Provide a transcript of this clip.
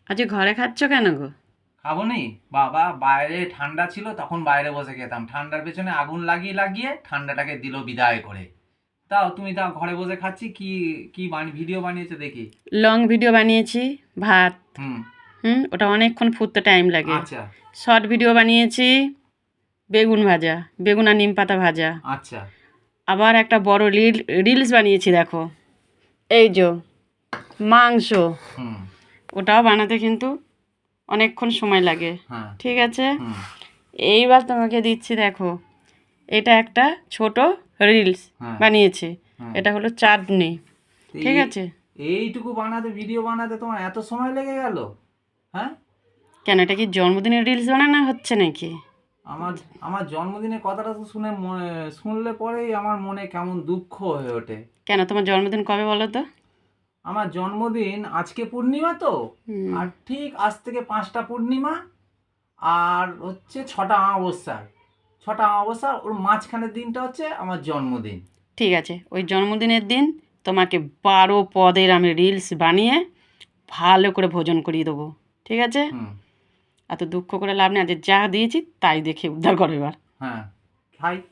আজ ঘরে খাচ্ছ কেন গো? খাবো নি বাবা, বাইরে ঠান্ডা ছিল তখন বাইরে বসে খেতাম, ঠান্ডার পেছনে আগুন লাগিয়ে লাগিয়ে ঠান্ডাটাকে দিল বিদায় করে। তাও ঘরে বসে খাচ্ছি। কি কি ভিডিও বানিয়েছে দেখি। লং ভিডিও বানিয়েছি, ভাত। হুম। ওটা অনেকক্ষণ ফুটতে টাইম লাগে। আচ্ছা শর্ট ভিডিও বানিয়েছি, বেগুন ভাজা, বেগুন আর নিম পাতা ভাজা। আচ্ছা। আবার একটা বড় রিলস বানিয়েছি, দেখো এই যে মাংস। হুম। ওটাও বানাতে কিন্তু অনেকক্ষণ সময় লাগে। হ্যাঁ। ঠিক আছে, হুম। এইবার তোমাকে দিচ্ছি, দেখো এটা একটা ছোট রিলস হ্যাঁ। বানিয়েছি। হ্যাঁ। এটা হলো চাটনি। তো ঠিক আছে, এইটুকু বানাতে, ভিডিও বানাতে তোমার এত সময় লেগে গেল? হ্যাঁ। কেন এটা কি জন্মদিনের রিলস বানানো হচ্ছে নাকি? আমার আমার জন্মদিনের কথাটা তো শুনলে পরেই আমার মনে কেমন দুঃখ হয়ে ওঠে। কেন, তোমার জন্মদিন কবে বলো তো? আমার জন্মদিন আজকে পূর্ণিমা তো, আর ঠিক আজ থেকে 5টা পূর্ণিমা আর হচ্ছে 6টা অমাবস্যার, 6টা অমাবস্যার ওর মাঝখানের দিনটা হচ্ছে আমার জন্মদিন। ঠিক আছে, ওই জন্মদিনের দিন তোমাকে 12 পদের আমি রিলস বানিয়ে ভালো করে ভোজন করিয়ে দেবো। ঠিক আছে, হুম। এত দুঃখ করে লাভ নেই, আজ যা দিয়েছি তাই দেখে উদ্ধার করো এবার। হ্যাঁ, খাই।